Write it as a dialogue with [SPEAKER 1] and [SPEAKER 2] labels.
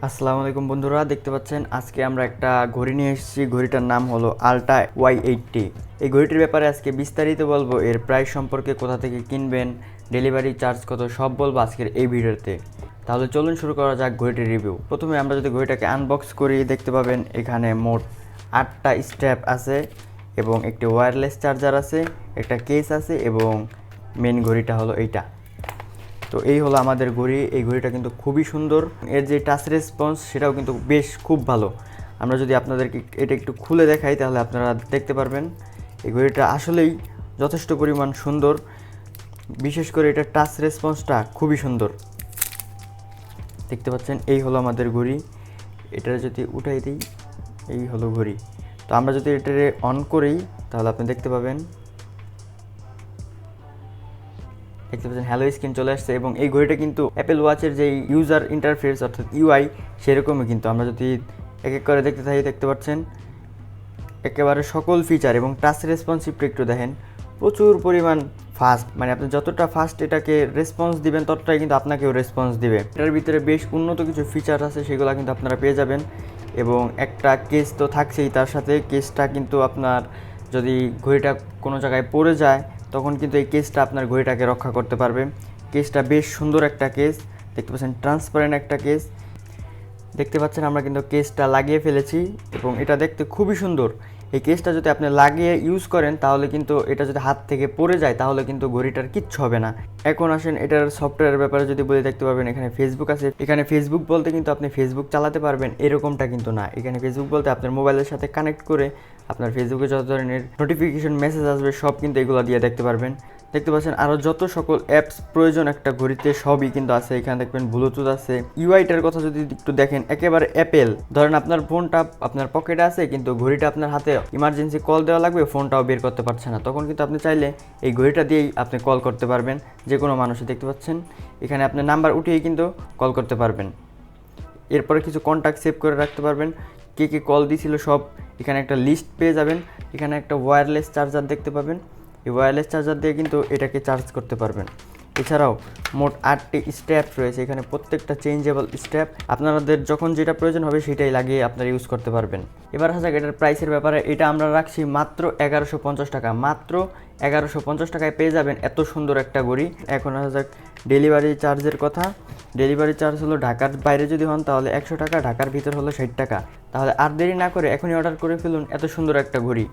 [SPEAKER 1] আসসালামু আলাইকুম বন্ধুরা, দেখতে পাচ্ছেন আজকে আমরা একটা ঘড়ি নিয়ে এসেছি। ঘড়িটার নাম হলো আলট্রা Y80। এই ঘড়িটির ব্যাপারে আজকে বিস্তারিত বলবো, এর প্রাইস সম্পর্কে, কোথা থেকে কিনবেন, ডেলিভারি চার্জ কত, সব বলবো আজকের এই ভিডিওতে। তাহলে চলুন শুরু করা যাক ঘড়িটির রিভিউ। প্রথমে আমরা যদি ঘড়িটাকে আনবক্স করি, দেখতে পাবেন এখানে মোট 8টা স্ট্র্যাপ আছে এবং একটি ওয়্যারলেস চার্জার আছে, একটা কেস আছে এবং মেন ঘড়িটা হলো এইটা। তো এই হলো আমাদের ঘড়ি। এই ঘড়িটা কিন্তু খুবই সুন্দর, এর যে টাচ রেসপন্স সেটাও কিন্তু বেশ খুব ভালো। আমরা যদি আপনাদেরকে এটা একটু খুলে দেখাই তাহলে আপনারা দেখতে পারবেন এই ঘড়িটা আসলেই যথেষ্ট পরিমাণ সুন্দর। বিশেষ করে এটার টাচ রেসপন্সটা খুবই সুন্দর। দেখতে পাচ্ছেন এই হলো আমাদের ঘড়ি। এটা যদি উঠাই দিই, এই হলো ঘড়ি। তো আমরা যদি এটারে অন করি তাহলে আপনি দেখতে পাচ্ছেন হ্যালো স্ক্রিন চলে আসছে এবং এই ঘড়িটা কিন্তু অ্যাপেল ওয়াচের যে ইউজার ইন্টারফেস অর্থাৎ ইউআই সেরকমই। কিন্তু আমরা যদি এক এক করে দেখতে থাকি, দেখতে পাচ্ছেন একেবারে সকল ফিচার এবং টাচ রেসপন্সিভটা একটু দেখেন, প্রচুর পরিমাণ ফাস্ট। মানে আপনি যতটা ফাস্ট এটাকে রেসপন্স দিবেন ততটাই কিন্তু আপনাকেও রেসপন্স দিবে। এটার ভিতরে বেশ উন্নত কিছু ফিচার আছে, সেগুলো কিন্তু আপনারা পেয়ে যাবেন। এবং একটা কেস তো থাকছেই, তার সাথে কেসটা কিন্তু আপনার যদি ঘড়িটা কোনো জায়গায় পড়ে যায় তখন কিন্তু এই কেসটা আপনার ঘড়িটাকে রক্ষা করতে পারবে। কেসটা বেশ সুন্দর একটা কেস, দেখতে পাচ্ছেন ট্রান্সপারেন্ট একটা কেস। দেখতে পাচ্ছেন আমরা কিন্তু কেসটা লাগিয়ে ফেলেছি এবং এটা দেখতে খুবই সুন্দর। এই কেসটা যদি আপনি লাগিয়ে ইউজ করেন তাহলে কিন্তু এটা যদি হাত থেকে পড়ে যায় তাহলে কিন্তু ঘড়িটার কিচ্ছু হবে না। এখন আসেন এটার সফটওয়্যারের ব্যাপারে যদি বলে, দেখতে পাবেন এখানে ফেসবুক আছে। এখানে ফেসবুক বলতে কিন্তু আপনি ফেসবুক চালাতে পারবেন এরকমটা কিন্তু না। এখানে ফেসবুক বলতে আপনার মোবাইলের সাথে কানেক্ট করে আপনার ফেসবুকে যত ধরনের নোটিফিকেশন মেসেজ আসবে সব কিন্তু এগুলো দিয়ে দেখতে পারবেন। দেখতে পাচ্ছেন আরও যত সকল অ্যাপস প্রয়োজন একটা ঘড়িতে সবই কিন্তু আছে। এখানে দেখবেন ব্লুটুথ আছে। ইউআইটার কথা যদি একটু দেখেন, একেবারে অ্যাপেল। ধরেন আপনার ফোনটা আপনার পকেটে আছে কিন্তু ঘড়িটা আপনার হাতে, ইমার্জেন্সি কল দেওয়া লাগবে, ফোনটাও বের করতে পারছে না, তখন কিন্তু আপনি চাইলে এই ঘড়িটা দিয়েই আপনি কল করতে পারবেন যে কোনো মানুষে। দেখতে পাচ্ছেন এখানে আপনি নাম্বার উঠিয়েই কিন্তু কল করতে পারবেন। এরপরে কিছু কন্ট্যাক্ট সেভ করে রাখতে পারবেন, কে কে কল দিয়েছিল সব এখানে একটা লিস্ট পেয়ে যাবেন। এখানে একটা ওয়্যারলেস চার্জার দেখতে পাবেন, এই ওয়্যারলেস চার্জার দিয়ে কিন্তু এটাকে চার্জ করতে পারবেন। এছাড়াও মোট 8টি স্ট্র্যাপ রয়েছে, এখানে প্রত্যেকটা চেঞ্জেবল স্ট্র্যাপ, আপনাদের যখন যেটা প্রয়োজন হবে সেটাই লাগিয়ে আপনারা ইউজ করতে পারবেন। এবার আসা যাক এটার প্রাইসের ব্যাপারে। এটা আমরা রাখছি মাত্র 1150 টাকা। মাত্র 1150 টাকায় পেয়ে যাবেন এত সুন্দর একটা ঘড়ি। এখন আসা যাক ডেলিভারি চার্জের কথা। ডেলিভারি চার্জ হলো ঢাকার বাইরে যদি হন তাহলে 100 টাকা, ঢাকার ভিতর হলো 60 টাকা। তাহলে আর দেরি না করে এখনই অর্ডার করে ফেলুন এত সুন্দর একটা ঘড়ি।